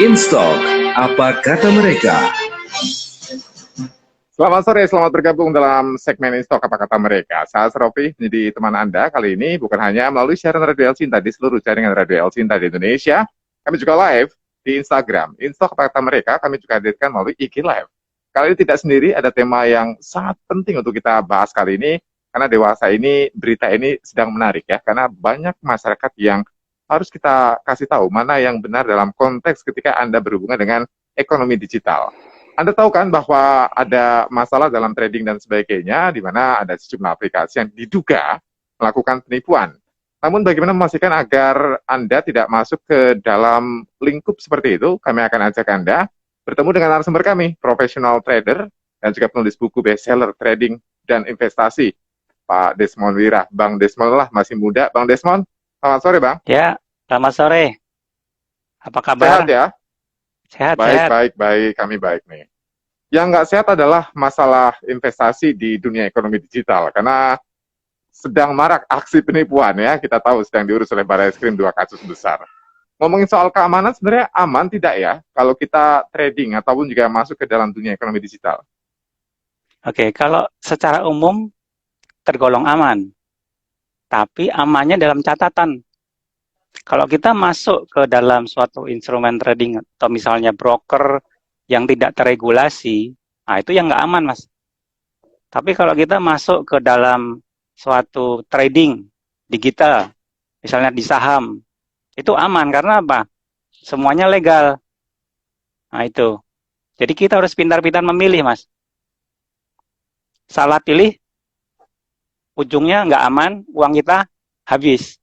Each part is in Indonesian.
InStock, apa kata mereka? Selamat sore, selamat bergabung dalam segmen InStock apa kata mereka. Saya Serofi, menjadi teman Anda kali ini bukan hanya melalui siaran Radio El Cinta di seluruh jaringan Radio El Cinta di Indonesia, kami juga live di Instagram. InStock apa kata mereka, kami juga hadirkan melalui IG Live. Kali ini tidak sendiri, ada tema yang sangat penting untuk kita bahas kali ini, karena dewasa ini, berita ini sedang menarik ya, karena banyak masyarakat yang harus kita kasih tahu mana yang benar dalam konteks ketika Anda berhubungan dengan ekonomi digital. Anda tahu kan bahwa ada masalah dalam trading dan sebagainya, di mana ada sejumlah aplikasi yang diduga melakukan penipuan. Namun bagaimana memastikan agar Anda tidak masuk ke dalam lingkup seperti itu, kami akan ajak Anda bertemu dengan narasumber kami, profesional trader, dan juga penulis buku bestseller trading dan investasi, Pak Desmond Wira. Bang Desmond lah, masih muda. Bang Desmond, selamat sore Bang. Ya, selamat sore. Apa kabar? Sehat ya? Sehat, Baik, sehat. baik. Kami baik nih. Yang nggak sehat adalah masalah investasi di dunia ekonomi digital, karena sedang marak aksi penipuan ya. Kita tahu sedang diurus oleh Barreskrim 2 kasus besar. Ngomongin soal keamanan, sebenarnya aman tidak ya kalau kita trading ataupun juga masuk ke dalam dunia ekonomi digital? Oke, kalau secara umum tergolong aman. Tapi amannya dalam catatan. Kalau kita masuk ke dalam suatu instrumen trading atau misalnya broker yang tidak terregulasi, nah itu yang nggak aman, Mas. Tapi kalau kita masuk ke dalam suatu trading digital, misalnya di saham, itu aman karena apa? Semuanya legal. Nah itu. Jadi kita harus pintar-pintar memilih, Mas. Salah pilih, ujungnya nggak aman, uang kita habis.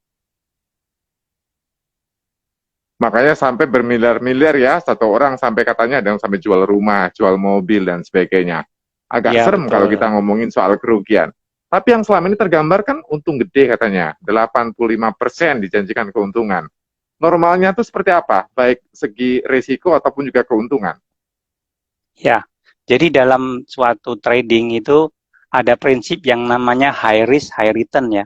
Makanya sampai bermiliar-miliar ya, satu orang sampai katanya ada yang sampai jual rumah, jual mobil, dan sebagainya. Agak Ya, serem betul. kalau kita ngomongin soal kerugian. Tapi yang selama ini tergambar kan untung gede katanya, 85% dijanjikan keuntungan. Normalnya itu seperti apa? Baik segi risiko ataupun juga keuntungan. Ya, jadi dalam suatu trading itu ada prinsip yang namanya high risk, high return ya.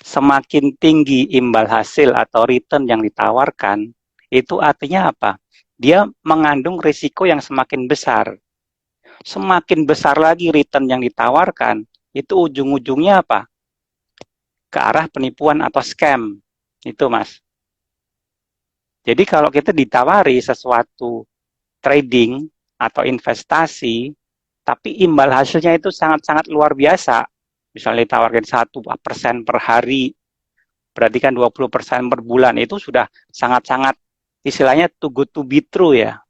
Semakin tinggi imbal hasil atau return yang ditawarkan, itu artinya apa? Dia mengandung risiko yang semakin besar. Semakin besar lagi return yang ditawarkan, itu ujung-ujungnya apa? Ke arah penipuan atau scam. Itu, Mas. Jadi kalau kita ditawari sesuatu trading atau investasi, tapi imbal hasilnya itu sangat-sangat luar biasa. Misalnya ditawarkan 1% per hari, berarti kan 20% per bulan, itu sudah sangat-sangat istilahnya too good to be true ya.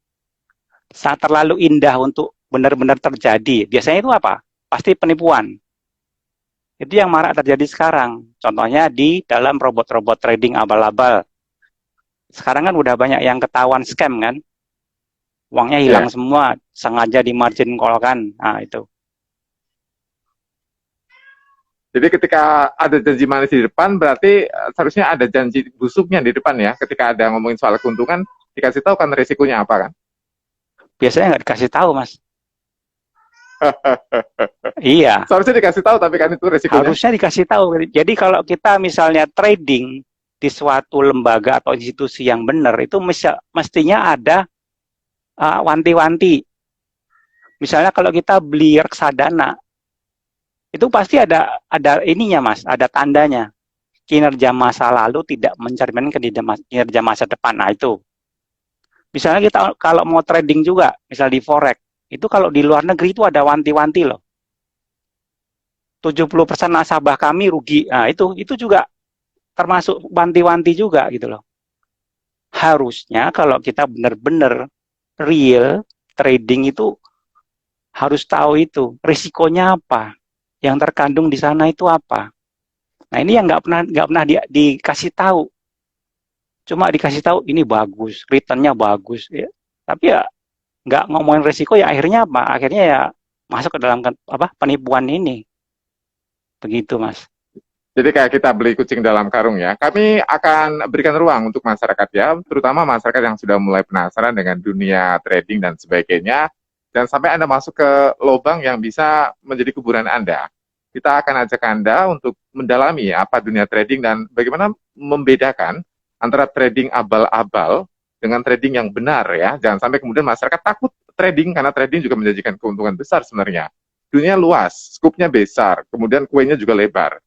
Sangat terlalu indah untuk benar-benar terjadi. Biasanya itu apa? Pasti penipuan. Itu yang marak terjadi sekarang. Contohnya di dalam robot-robot trading abal-abal. Sekarang kan udah banyak yang ketahuan scam kan. Uangnya hilang semua, sengaja di margin call kan. Nah itu. Jadi ketika ada janji manis di depan, berarti seharusnya ada janji busuknya di depan ya. Ketika ada ngomongin soal keuntungan, dikasih tahu kan risikonya apa kan? Biasanya nggak dikasih tahu, Mas. Iya. Seharusnya dikasih tahu, tapi kan itu risikonya. Harusnya dikasih tahu. Jadi kalau kita misalnya trading di suatu lembaga atau institusi yang benar, itu mestinya ada wanti-wanti. Misalnya kalau kita beli reksadana, itu pasti ada ininya, Mas, ada tandanya. Kinerja masa lalu tidak mencerminkan kinerja masa depan. Nah itu. Misalnya kita kalau mau trading juga, misal di forex, itu kalau di luar negeri itu ada wanti-wanti loh. 70% nasabah kami rugi. Nah itu juga termasuk wanti-wanti juga gitu loh. Harusnya kalau kita benar-benar real trading itu harus tahu itu risikonya apa, yang terkandung di sana itu apa. Nah ini yang nggak pernah dikasih tahu. Cuma dikasih tahu ini bagus, returnnya bagus, ya. Tapi ya nggak ngomongin risiko ya akhirnya apa? Akhirnya ya masuk ke dalam penipuan ini. Begitu, Mas. Jadi kayak kita beli kucing dalam karung ya. Kami akan berikan ruang untuk masyarakat ya, terutama masyarakat yang sudah mulai penasaran dengan dunia trading dan sebagainya. Dan sampai Anda masuk ke lubang yang bisa menjadi kuburan Anda. Kita akan ajak Anda untuk mendalami apa dunia trading dan bagaimana membedakan antara trading abal-abal dengan trading yang benar ya. Jangan sampai kemudian masyarakat takut trading, karena trading juga menjanjikan keuntungan besar sebenarnya. Dunia luas, skupnya besar, kemudian kuenya juga lebar.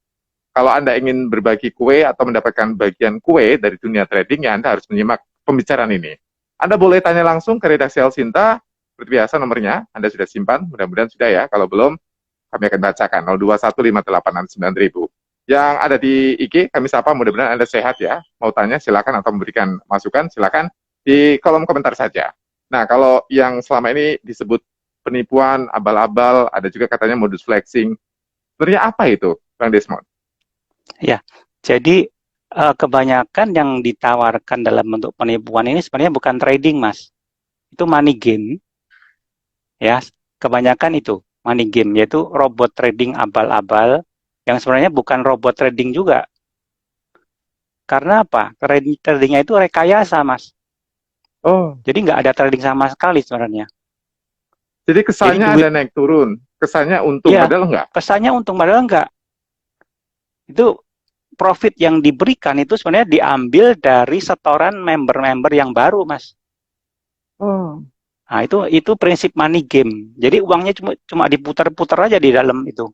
Kalau Anda ingin berbagi kue atau mendapatkan bagian kue dari dunia trading, ya Anda harus menyimak pembicaraan ini. Anda boleh tanya langsung ke redaksi Elsinta, seperti biasa nomornya, Anda sudah simpan, mudah-mudahan sudah ya. Kalau belum, kami akan bacakan 0215869000. Yang ada di IG, kami sapa, mudah-mudahan Anda sehat ya. Mau tanya silakan, atau memberikan masukan silakan di kolom komentar saja. Nah, kalau yang selama ini disebut penipuan, abal-abal, ada juga katanya modus flexing. Sebenarnya apa itu, Bang Desmond? Ya, jadi kebanyakan yang ditawarkan dalam bentuk penipuan ini sebenarnya bukan trading, Mas. Itu money game. Ya, kebanyakan itu money game, yaitu robot trading abal-abal yang sebenarnya bukan robot trading juga. Karena apa? Tradingnya itu rekayasa, Mas. Oh, Jadi nggak ada trading sama sekali sebenarnya. jadi kesannya Jadi ada naik turun, kesannya untung, Iya, padahal enggak. kesannya untung padahal enggak. Itu profit yang diberikan itu sebenarnya diambil dari setoran member-member yang baru, Mas. Oh, Nah, itu prinsip money game. Jadi uangnya cuma diputar-putar aja di dalam itu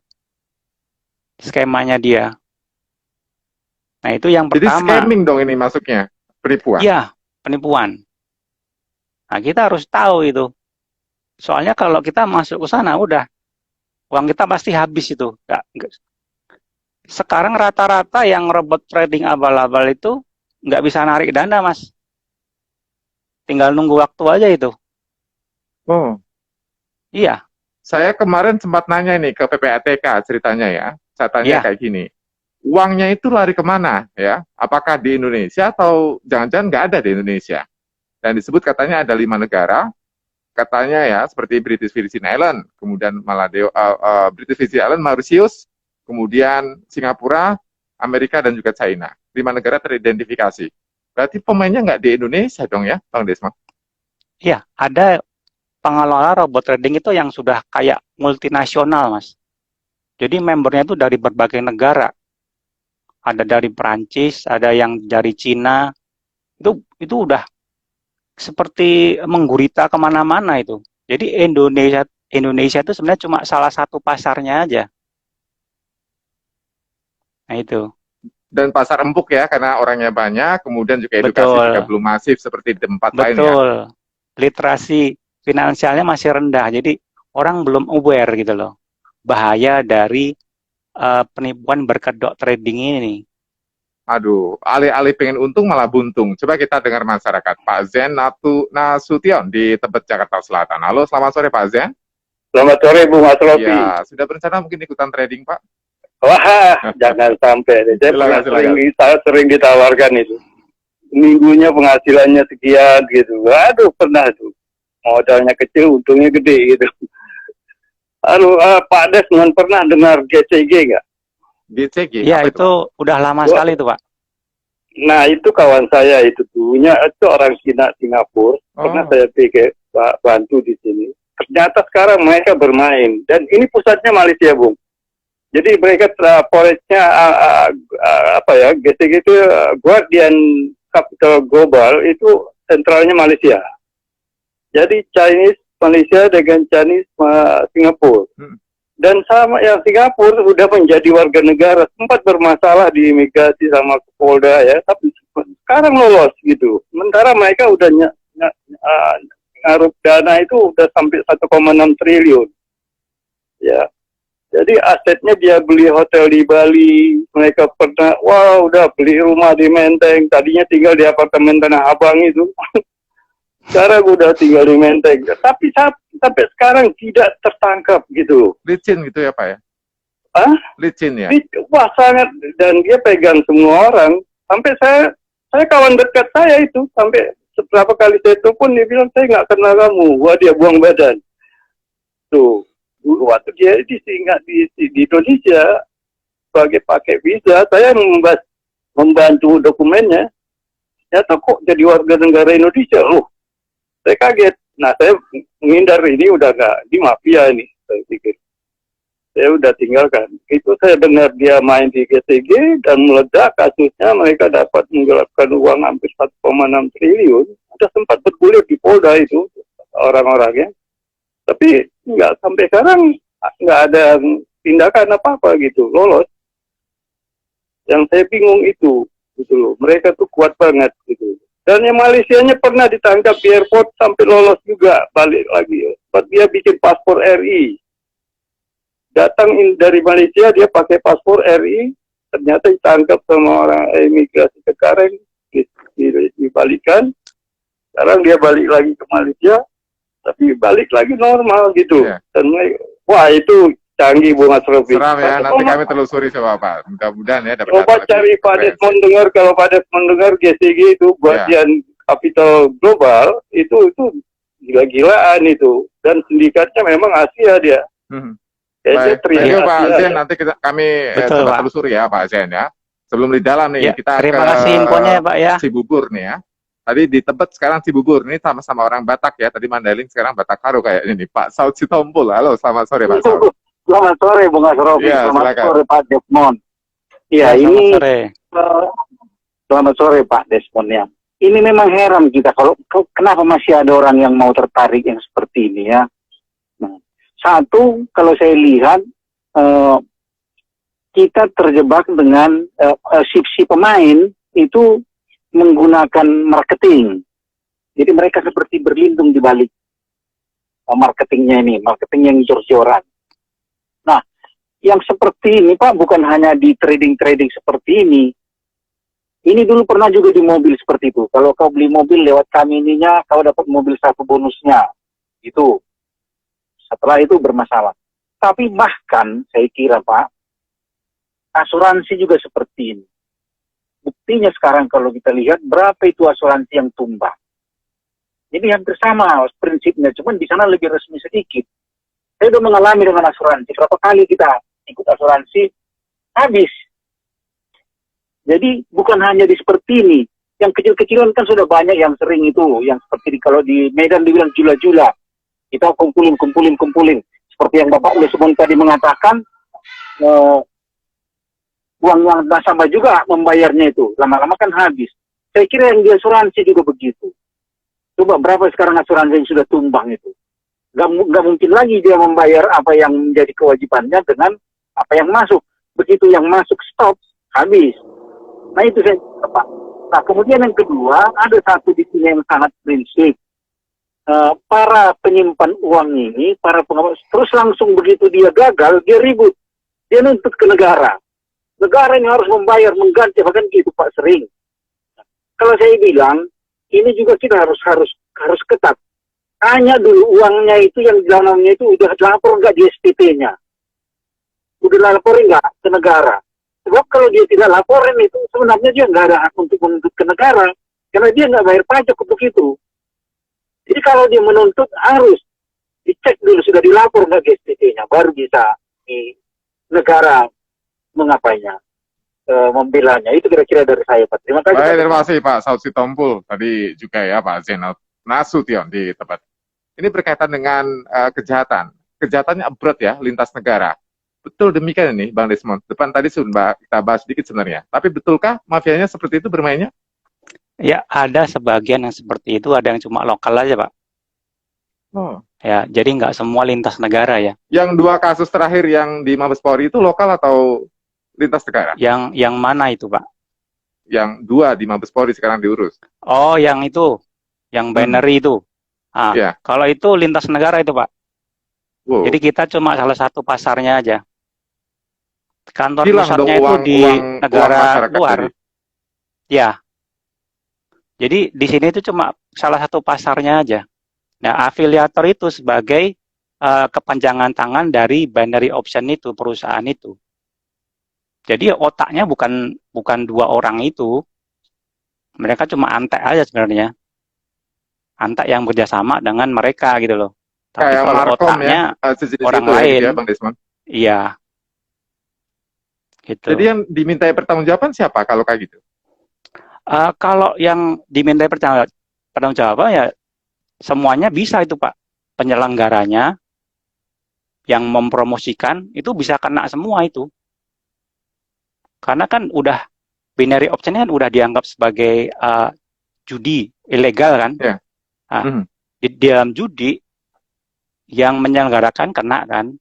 skemanya dia. Nah, itu yang jadi pertama. scamming dong ini masuknya, penipuan. Iya, penipuan. Nah, kita harus tahu itu. Soalnya kalau kita masuk ke sana, udah uang kita pasti habis itu. Sekarang rata-rata yang robot trading abal-abal itu nggak bisa narik dana, Mas. Tinggal nunggu waktu aja itu. Oh, Iya, saya kemarin sempat nanya nih ke PPATK ceritanya ya. Saya tanya iya. kayak gini, uangnya itu lari kemana ya? Apakah di Indonesia atau jangan-jangan nggak ada di Indonesia? Dan disebut katanya ada 5 negara, katanya ya seperti British Virgin Island, kemudian British Virgin Island, Mauritius, kemudian Singapura, Amerika, dan juga China. 5 negara teridentifikasi. Berarti pemainnya nggak di Indonesia dong ya, Bang Desmond? Iya, ada pengelola robot trading itu yang sudah kayak multinasional, Mas. Jadi membernya itu dari berbagai negara. Ada dari Perancis, ada yang dari Cina. Itu udah seperti menggurita kemana-mana itu. Jadi Indonesia itu sebenarnya cuma salah satu pasarnya aja. Nah itu. Dan pasar empuk ya, karena orangnya banyak, kemudian juga edukasi Betul. juga belum masif seperti di tempat lain ya. Betul. Literasi finansialnya masih rendah. Jadi orang belum aware gitu loh. Bahaya dari penipuan berkedok trading ini. Aduh, alih-alih pengen untung malah buntung. Coba kita dengar masyarakat. Pak Zen Nasution di Tebet, Jakarta Selatan. Halo, selamat sore Pak Zen. Selamat sore Bu Mas Rofi. Ya, sudah berencana mungkin ikutan trading Pak? Wah, jangan sampai. Saya sering ditawarkan itu. Minggunya penghasilannya sekian gitu. Aduh, pernah tuh. Modalnya kecil, untungnya gede gitu. Aduh, Pak Desmond pernah dengar GCG nggak? GCG? Ya, itu udah lama sekali tuh Pak. Nah, itu kawan saya itu punya, itu orang Singapura. Pernah saya pikir bantu di sini. Ternyata sekarang mereka bermain. Dan ini pusatnya Malaysia, Bung. Jadi mereka proyeknya GCG itu Guardian Capital Global itu sentralnya Malaysia. Jadi Chinese Malaysia dengan Chinese Singapura. Dan sama yang Singapura sudah menjadi warga negara, sempat bermasalah di imigrasi sama Polda ya, tapi sekarang lolos gitu. Sementara mereka udah ngaruh dana itu udah sampai 1,6 triliun. Ya. Jadi asetnya dia beli hotel di Bali, mereka pernah, udah beli rumah di Menteng, tadinya tinggal di apartemen Tanah Abang itu. Sekarang udah tinggal di Menteng. Tapi sampai sekarang tidak tertangkap gitu. Licin gitu ya Pak ya? Hah? Licin ya? Wah sangat, dan dia pegang semua orang. Sampai saya kawan dekat saya itu, sampai beberapa kali saya telepon, dia bilang, saya nggak kenal kamu. Wah dia buang badan. Tuh. Dulu waktu dia di Indonesia sebagai pakai visa, saya membantu dokumennya. Ternyata kok jadi warga negara Indonesia, loh. Saya kaget. Nah, saya menghindar, ini udah nggak di mafia ini, saya pikir. Saya udah tinggalkan. Itu saya dengar dia main di GCG dan meledak kasusnya, mereka dapat menggelapkan uang hampir 1,6 triliun. sudah sempat bergulir di Polda itu orang-orangnya, tapi nggak sampai sekarang nggak ada tindakan apa-apa gitu, lolos. Yang saya bingung itu, gitu loh. Mereka tuh kuat banget gitu. Dan yang Malaysianya pernah ditangkap di airport sampai lolos juga, balik lagi. Buat dia bikin paspor RI. Datang dari Malaysia, dia pakai paspor RI, ternyata ditangkap sama orang imigrasi Cengkareng, dibalikan. Sekarang dia balik lagi ke Malaysia, tapi balik lagi normal gitu. Yeah. Dan wah itu canggih Bung Asrofi. Seram ya, nanti kami telusuri coba Pak. Mudah-mudahan ya dapat Coba data cari lebih Pak komprehensif. Desmond dengar, kalau Pak Desmond dengar GCG itu bagian Capital Global itu gila-gilaan itu, dan sindikatnya memang Asia dia. Baik, thank you Pak Asia. Zen, nanti kami Betul, coba Pak. telusuri ya Pak Zen ya. Sebelum di dalam nih, Ya, kita terima ke kasih infonya ya Pak ya. Cibubur nih ya. Tadi di Tebet, sekarang Cibubur. Ini sama-sama orang Batak ya. Tadi Mandailing, sekarang Batak Karo kayak ini. Pak Saud Sitompul. Halo, selamat sore Pak Saud. Selamat sore Bung Asrofi, Iya, selamat silakan. sore Pak Desmond. Iya, Selamat ini sore. selamat sore Pak Desmond ya. Ini memang heran kita kalau kenapa masih ada orang yang mau tertarik yang seperti ini ya. Nah, satu, kalau saya lihat kita terjebak dengan si pemain itu menggunakan marketing. Jadi mereka seperti berlindung di balik marketingnya ini, marketing yang jor-joran. Nah, yang seperti ini Pak bukan hanya di trading-trading seperti ini. Ini dulu pernah juga di mobil seperti itu. Kalau kau beli mobil lewat kami ininya, kau dapat mobil satu bonusnya. Itu. Setelah itu bermasalah. Tapi bahkan saya kira Pak, asuransi juga seperti ini. Buktinya sekarang kalau kita lihat berapa itu asuransi yang tumbang. Jadi hampir sama prinsipnya, cuman di sana lebih resmi sedikit. Saya sudah mengalami dengan asuransi. Berapa kali kita ikut asuransi, habis. Jadi bukan hanya di seperti ini. Yang kecil-kecilan kan sudah banyak yang sering itu. Yang seperti kalau di Medan dibilang jula-jula. Kita kumpulin. Seperti yang Bapak Lesmon tadi mengatakan, uang yang nasabah juga membayarnya itu. Lama-lama kan habis. Saya kira yang di asuransi juga begitu. Coba berapa sekarang asuransi yang sudah tumbang itu. Gak mungkin lagi dia membayar apa yang menjadi kewajibannya dengan apa yang masuk. Begitu yang masuk stop, habis. Nah itu saya Pak. Nah kemudian yang kedua, ada satu di sini yang sangat prinsip. Para penyimpan uang ini, para pengawas, terus langsung begitu dia gagal, dia ribut. Dia nuntut ke negara. Negara yang harus membayar, mengganti, bahkan gitu Pak sering. Kalau saya bilang, ini juga kita harus ketat. Tanya dulu uangnya itu yang di dalamnya itu udah lapor nggak di SPT-nya? Udah laporin nggak ke negara? Sebab kalau dia tidak laporin itu sebenarnya dia nggak ada hak untuk menuntut ke negara, karena dia nggak bayar pajak untuk itu. Jadi kalau dia menuntut harus dicek dulu sudah dilapor nggak ke SPT-nya, baru bisa di negara mengapainya, membelanya. Itu kira-kira dari saya Pak. Terima kasih. Baik, terima kasih Pak Saud Sitompul. Tadi juga ya Pak Zainal Nasution di Tebet. Ini berkaitan dengan kejahatan. Kejahatannya abroad ya, lintas negara. Betul demikian ini Bang Desmond. Depan tadi sudah kita bahas sedikit sebenarnya. Tapi betulkah mafianya seperti itu bermainnya? Ya, ada sebagian yang seperti itu, ada yang cuma lokal aja Pak. Oh. Ya, jadi nggak semua lintas negara ya. Yang 2 kasus terakhir yang di Mabes Polri itu lokal atau lintas negara? Yang mana itu Pak? Yang 2 di Mabes Polri sekarang diurus. Oh, yang itu, yang binary itu. Ah, Ya. Kalau itu lintas negara itu Pak. Wow. Jadi kita cuma salah satu pasarnya aja. Kantor Hilang pusatnya dong itu di negara masyarakat luar. tadi. Ya. Jadi di sini itu cuma salah satu pasarnya aja. Nah, afiliator itu sebagai kepanjangan tangan dari binary option itu, perusahaan itu. Jadi otaknya bukan 2 orang itu. Mereka cuma antek aja sebenarnya. Antek yang bekerjasama dengan mereka gitu loh. Tapi Kayak kalau Markom otaknya sejenis orang itu lain. ya Bang Desmond. Iya. Gitu. Jadi yang dimintai pertanggungjawaban siapa kalau kayak gitu? Kalau yang dimintai pertanggungjawaban ya semuanya bisa itu Pak. Penyelenggaranya yang mempromosikan itu bisa kena semua itu. Karena kan udah binary option kan udah dianggap sebagai judi ilegal kan. Ya. Nah, di dalam judi yang menyelenggarakan kena kan,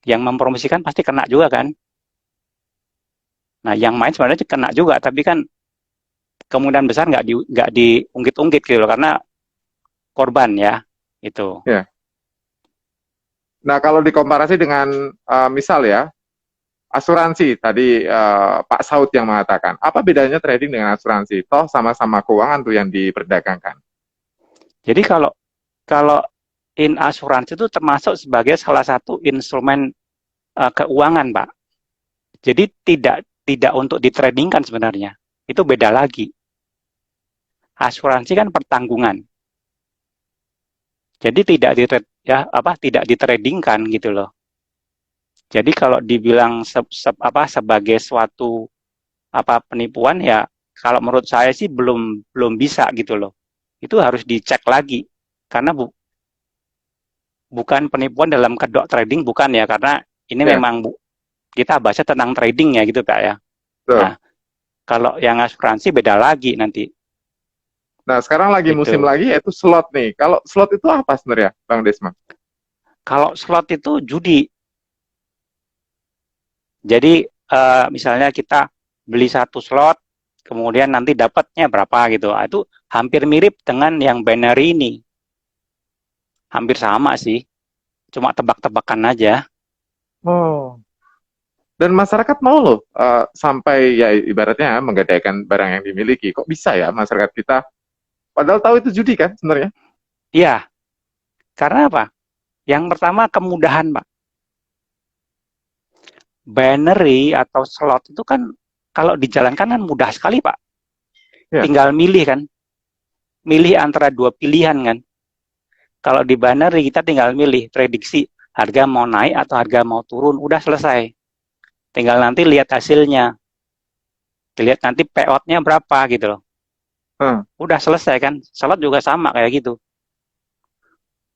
yang mempromosikan pasti kena juga kan. Nah, yang main sebenarnya kena juga, tapi kan kemungkinan besar nggak diungkit-ungkit gitu loh, karena korban ya itu. Ya. Nah, kalau dikomparasi dengan misal ya asuransi tadi Pak Saud yang mengatakan, apa bedanya trading dengan asuransi? Toh sama-sama keuangan tuh yang diperdagangkan. Jadi kalau in asuransi itu termasuk sebagai salah satu instrumen keuangan, Pak. Jadi tidak untuk ditradingkan sebenarnya. Itu beda lagi. Asuransi kan pertanggungan. Jadi tidak ditradingkan gitu loh. Jadi kalau dibilang sebagai suatu penipuan ya, kalau menurut saya sih belum bisa gitu loh. Itu harus dicek lagi karena bukan penipuan dalam kedok trading, bukan ya, karena ini memang kita bahasa tentang trading ya gitu Pak ya. Nah, kalau yang asuransi beda lagi nanti. Nah, sekarang lagi gitu. musim lagi yaitu slot nih. Kalau slot itu apa sebenarnya, Bang Desmond? Kalau slot itu judi. Jadi misalnya kita beli satu slot, kemudian nanti dapatnya berapa gitu. Itu hampir mirip dengan yang binary ini. Hampir sama sih. Cuma tebak-tebakan aja. Oh. Dan masyarakat mau loh sampai ya ibaratnya menggadaikan barang yang dimiliki. Kok bisa ya masyarakat kita? Padahal tahu itu judi kan sebenarnya? Iya. Karena apa? Yang pertama kemudahan, Pak. Binary atau slot itu kan kalau dijalankan kan mudah sekali, Pak. Ya. Tinggal milih kan. Milih antara dua pilihan kan. Kalau di binary kita tinggal milih prediksi harga mau naik atau harga mau turun, udah selesai. Tinggal nanti lihat hasilnya. Lihat nanti payout-nya berapa gitu loh. Udah selesai kan. Slot juga sama kayak gitu.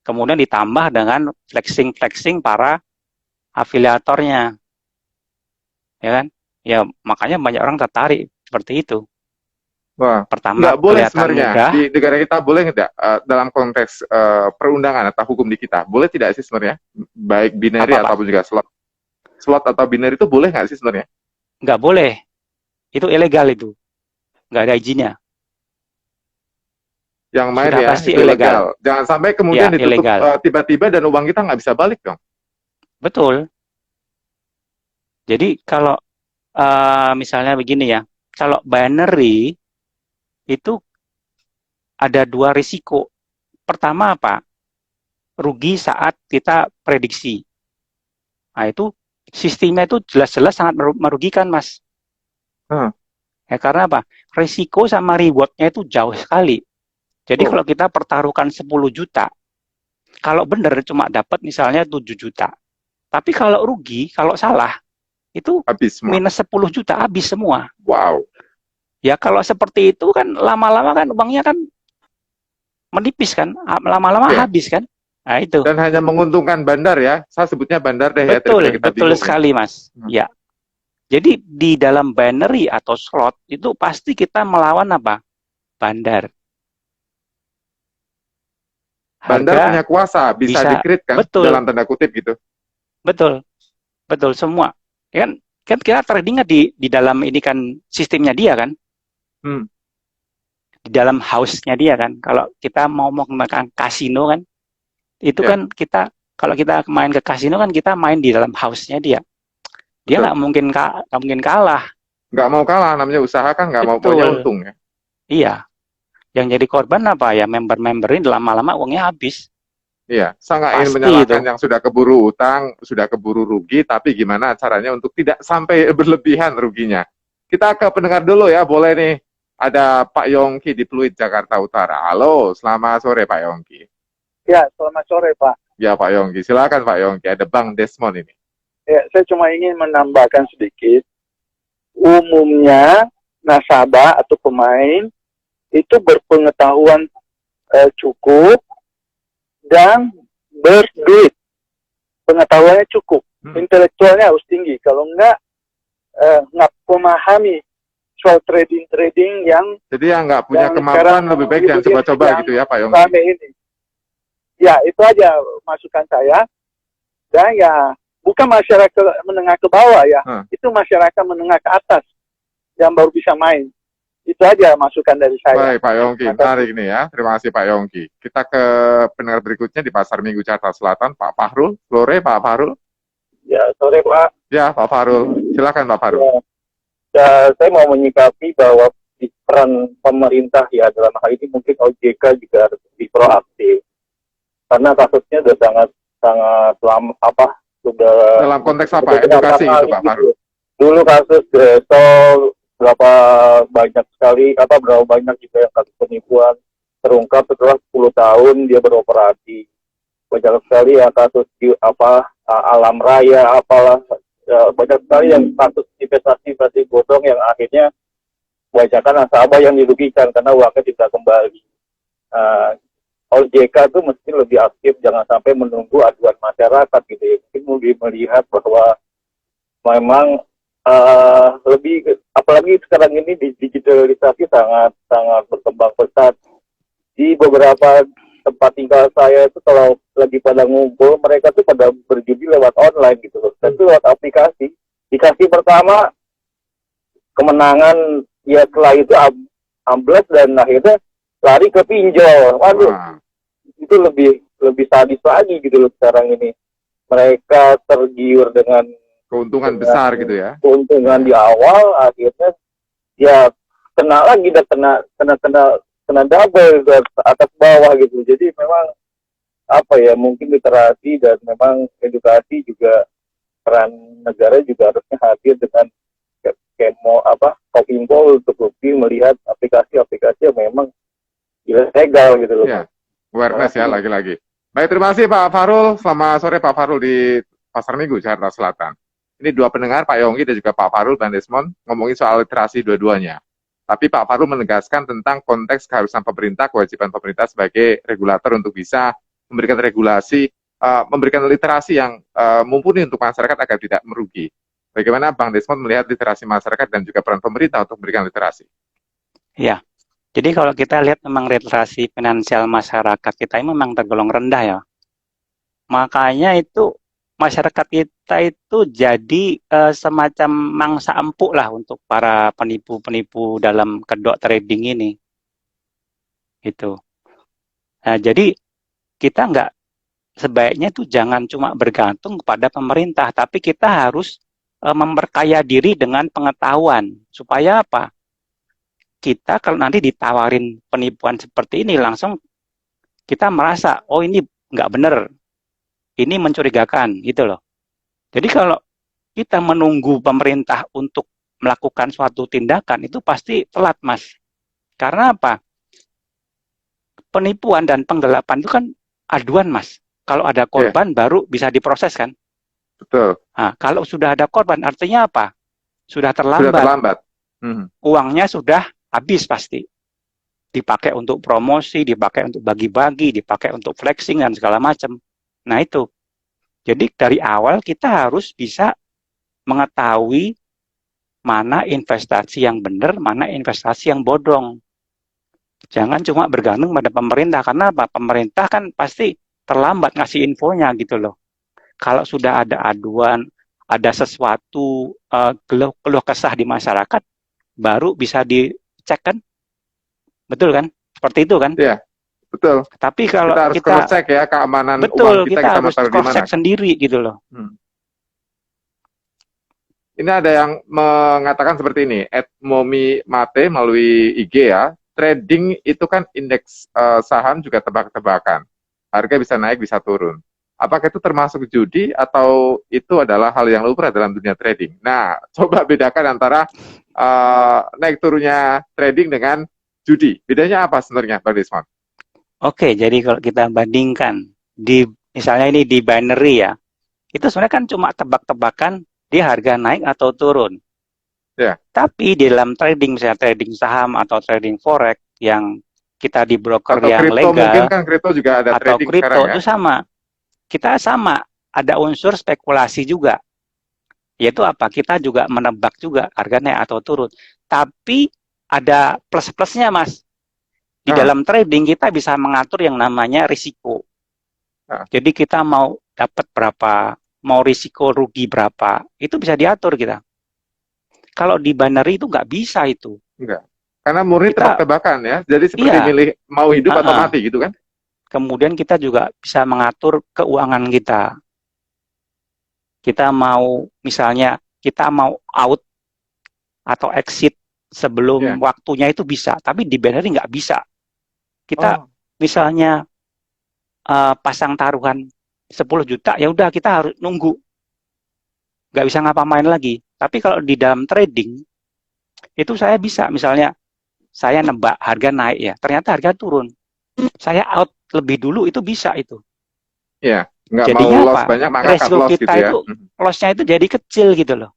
Kemudian ditambah dengan flexing para afiliatornya. Ya kan? Ya makanya banyak orang tertarik seperti itu. Wah, pertama nggak boleh sebenarnya di negara kita boleh nggak dalam konteks perundangan atau hukum di kita boleh tidak sih sebenarnya baik binary ataupun juga slot atau binary itu boleh nggak sih sebenarnya? Nggak boleh, itu ilegal itu, nggak ada izinnya. Yang main sudah ya pasti itu ilegal. Jangan sampai kemudian ya, ditutup tiba-tiba dan uang kita nggak bisa balik dong. Betul. Jadi kalau misalnya begini ya, kalau binary itu ada dua risiko. Pertama apa? Rugi saat kita prediksi. Nah itu sistemnya itu jelas-jelas sangat merugikan, Mas. Ya, karena apa? Risiko sama reward-nya itu jauh sekali. Jadi kalau kita pertaruhkan 10 juta, kalau benar cuma dapat misalnya 7 juta. Tapi kalau rugi, kalau salah, itu habis semua. Minus 10 juta, habis semua. Wow. Ya kalau seperti itu kan lama-lama kan uangnya kan menipis kan, lama-lama habis kan. Nah itu. Dan hanya menguntungkan bandar ya, saya sebutnya bandar deh ya. Betul sekali Mas. Ya. Jadi di dalam binary atau slot itu pasti kita melawan apa? Bandar. Bandar punya kuasa, bisa di-create kan dalam tanda kutip gitu. Betul semua. Kan kita tradingnya di dalam ini kan sistemnya dia kan. Di dalam house-nya dia kan. Kalau kita mau menggunakan kasino kan, itu kan kita kalau kita main ke kasino kan kita main di dalam house-nya dia. Dia nggak mungkin kalah. Nggak mau kalah, namanya usaha kan nggak mau punya untung ya. Iya. Yang jadi korban apa ya, member-member ini lama-lama uangnya habis. Iya, saya nggak ingin menyalahkan yang sudah keburu utang, sudah keburu rugi, tapi gimana caranya untuk tidak sampai berlebihan ruginya. Kita ke pendengar dulu ya, boleh nih. Ada Pak Yongki di Pluit, Jakarta Utara. Halo, selamat sore Pak Yongki. Ya, selamat sore Pak. Ya Pak Yongki, silakan Pak Yongki, ada Bang Desmond ini. Ya, saya cuma ingin menambahkan sedikit. Umumnya nasabah atau pemain itu berpengetahuan cukup dan berduit. Pengetahuannya cukup, intelektualnya harus tinggi. Kalau nggak memahami soal trading yang Jadi yang nggak punya yang kemampuan sekarang lebih baik jangan kemudian coba-coba yang gitu ya Pak Yongki. rame ini. Ya, itu aja masukan saya. Dan ya, bukan masyarakat menengah ke bawah ya. Itu masyarakat menengah ke atas yang baru bisa main. Itu aja masukan dari saya. Baik Pak Yongki, menarik ini ya. Terima kasih Pak Yongki. Kita ke pendengar berikutnya di Pasar Minggu Jakarta Selatan, Pak Fahrul. Sore Pak Fahrul. Ya, sore Pak. Ya Pak Fahrul. Silakan Pak Fahrul. Ya, saya mau menyikapi bahwa peran pemerintah ya dalam hal ini mungkin OJK juga harus lebih proaktif. Karena kasusnya sudah sangat lama sudah dalam konteks apa? Edukasi itu Pak Fahrul. Dulu kasus Gesol berapa banyak juga yang kasus penipuan terungkap setelah 10 tahun dia beroperasi. Banyak sekali ya kasus alam raya banyak sekali yang kasus investasi bodong yang akhirnya kebanyakan nasabah yang dirugikan karena uangnya tidak kembali. OJK itu mesti lebih aktif, jangan sampai menunggu aduan masyarakat gitu ya. Mungkin lebih melihat bahwa memang apalagi sekarang ini digitalisasi sangat berkembang pesat. Di beberapa tempat tinggal saya itu kalau lagi pada ngumpul, mereka tuh pada berjudi lewat online gitu loh. Dan itu lewat aplikasi. Dikasih pertama kemenangan, ya setelah itu ambles dan akhirnya lari ke pinjol. Waduh, itu lebih sadis lagi gitu loh sekarang ini. Mereka tergiur dengan keuntungan besar gitu ya. Keuntungan di awal, akhirnya ya kena lagi dan kena double ke atas bawah gitu. Jadi memang mungkin literasi dan memang edukasi juga peran negara juga harusnya hadir dengan Kominfo untuk lebih melihat aplikasi-aplikasi yang memang ilegal gitu loh. Ya, awareness ya lagi-lagi. Baik, terima kasih Pak Fahrul. Selamat sore Pak Fahrul di Pasar Minggu Jakarta Selatan. Ini dua pendengar, Pak Yongki dan juga Pak Fahrul Bang Desmond, ngomongin soal literasi dua-duanya. Tapi Pak Fahrul menegaskan tentang konteks keharusan pemerintah, kewajiban pemerintah sebagai regulator untuk bisa memberikan regulasi, memberikan literasi yang mumpuni untuk masyarakat agar tidak merugi. Bagaimana Bang Desmond melihat literasi masyarakat dan juga peran pemerintah untuk memberikan literasi? Ya, jadi kalau kita lihat memang literasi finansial masyarakat kita ini memang tergolong rendah ya. Makanya itu masyarakat kita itu jadi semacam mangsa empuk lah untuk para penipu-penipu dalam kedok trading ini. Gitu. Nah, jadi kita sebaiknya itu jangan cuma bergantung kepada pemerintah, tapi kita harus memperkaya diri dengan pengetahuan. Supaya apa? Kita kalau nanti ditawarin penipuan seperti ini, langsung kita merasa, oh ini nggak benar. Ini mencurigakan, gitu loh. Jadi kalau kita menunggu pemerintah untuk melakukan suatu tindakan, itu pasti telat, Mas. Karena apa? Penipuan dan penggelapan itu kan aduan, Mas. Kalau ada korban baru bisa diproses kan? Betul. Nah, kalau sudah ada korban, artinya apa? Sudah terlambat. Uangnya sudah habis pasti. Dipakai untuk promosi, dipakai untuk bagi-bagi, dipakai untuk flexing dan segala macam. Nah itu, jadi dari awal kita harus bisa mengetahui mana investasi yang benar, mana investasi yang bodong. Jangan cuma bergantung pada pemerintah, karena apa? Pemerintah kan pasti terlambat ngasih infonya gitu loh. Kalau sudah ada aduan, ada sesuatu keluh kesah di masyarakat, baru bisa dicek kan? Betul kan? Seperti itu kan? Iya. Betul. Tapi kalau kita harus cross-check ya keamanan betul, uang kita harus cross-check sendiri gitu loh. Ini ada yang mengatakan seperti ini, @momi mate melalui IG ya, trading itu kan indeks saham juga tebak-tebakan. Harga bisa naik, bisa turun. Apakah itu termasuk judi atau itu adalah hal yang lumrah dalam dunia trading? Nah, coba bedakan antara naik turunnya trading dengan judi. Bedanya apa sebenarnya, Bang Desmond? Oke, jadi kalau kita bandingkan misalnya ini di binary ya, itu sebenarnya kan cuma tebak-tebakan dia harga naik atau turun. Ya. Tapi di dalam trading, misalnya trading saham atau trading forex yang kita di broker atau yang kripto, legal, mungkin kan kripto juga ada atau trading kripto sekarang ya. Itu sama. Kita sama, ada unsur spekulasi juga. Yaitu apa? Kita juga menebak juga harga naik atau turun. Tapi ada plus-plusnya, Mas. Di dalam trading kita bisa mengatur yang namanya risiko. Jadi kita mau dapat berapa, mau risiko rugi berapa, itu bisa diatur kita. Kalau di binary itu nggak bisa itu. Enggak. Karena murni tebak-tebakan ya. Jadi seperti milih mau hidup atau mati gitu kan. Kemudian kita juga bisa mengatur keuangan kita. Kita mau, misalnya, kita mau out atau exit sebelum waktunya itu bisa. Tapi di binary nggak bisa. Kita misalnya pasang taruhan 10 juta, ya udah kita harus nunggu. Nggak bisa ngapa-ngapain lagi. Tapi kalau di dalam trading, itu saya bisa, misalnya, saya nebak harga naik ya, ternyata harga turun. Saya out lebih dulu, itu bisa itu. Iya. Nggak jadinya mau loss apa? banyak, maka Resiko loss kita gitu ya. itu, loss-nya itu jadi kecil gitu loh.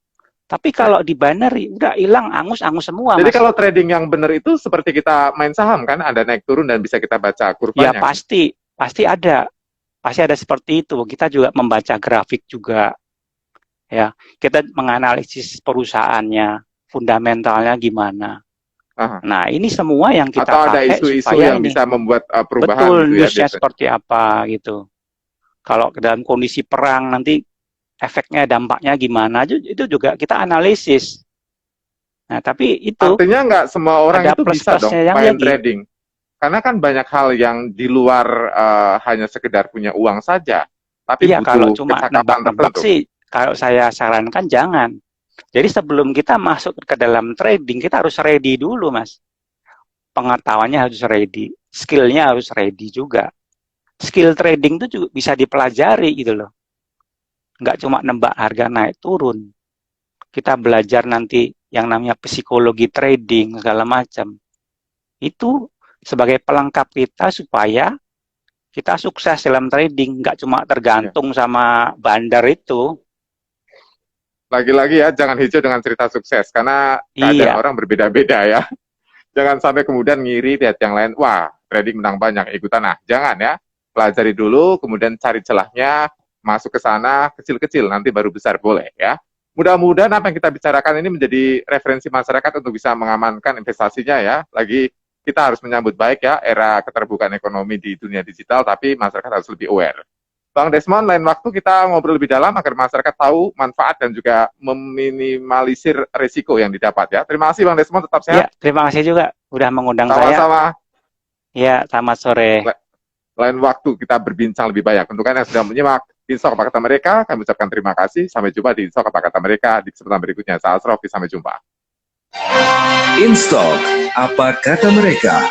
Tapi kalau di binary, udah hilang, angus-angus semua. Jadi Mas. kalau trading yang benar itu seperti kita main saham kan, ada naik turun dan bisa kita baca kurvanya. Ya pasti ada. Pasti ada seperti itu. Kita juga membaca grafik juga. Ya, kita menganalisis perusahaannya, fundamentalnya gimana. Nah, ini semua yang kita atau ada pakai isu-isu supaya yang bisa membuat perubahan. Betul, gitu newsnya seperti apa gitu. Kalau dalam kondisi perang nanti efeknya, dampaknya gimana, itu juga kita analisis. Nah, tapi itu artinya nggak semua orang itu bisa dong main lagi. trading. Karena kan banyak hal yang di luar hanya sekedar punya uang saja. Tapi iya, butuh kalau cuma kecakapan nebak-nebak tertentu. sih, kalau saya sarankan jangan. Jadi sebelum kita masuk ke dalam trading, kita harus ready dulu, Mas. Pengetahuannya harus ready, skill-nya harus ready juga. Skill trading itu juga bisa dipelajari gitu loh. Nggak cuma nebak harga naik turun. Kita belajar nanti yang namanya psikologi trading, segala macam. Itu sebagai pelengkap kita supaya kita sukses dalam trading. Nggak cuma tergantung sama bandar itu. Lagi-lagi ya, jangan hijau dengan cerita sukses. Karena keadaan orang berbeda-beda ya. Jangan sampai kemudian ngiri lihat yang lain, wah trading menang banyak, ikutan. Nah, jangan ya. Pelajari dulu, kemudian cari celahnya, masuk ke sana, kecil-kecil, nanti baru besar, boleh ya. Mudah-mudahan apa yang kita bicarakan ini menjadi referensi masyarakat untuk bisa mengamankan investasinya ya. Lagi kita harus menyambut baik ya, era keterbukaan ekonomi di dunia digital, tapi masyarakat harus lebih aware. Bang Desmond, lain waktu kita ngobrol lebih dalam agar masyarakat tahu manfaat dan juga meminimalisir resiko yang didapat ya. Terima kasih Bang Desmond, tetap sehat. Ya, terima kasih juga udah mengundang saya. Sama-sama. Ya, selamat sore. Lain waktu kita berbincang lebih banyak. Untuk yang sudah menyimak Instalk Apa Kata Mereka, kami ucapkan terima kasih. Sampai jumpa di Instalk Apa Kata Mereka di kesempatan berikutnya. Saya Asrofi, sampai jumpa. Instalk Apa Kata Mereka.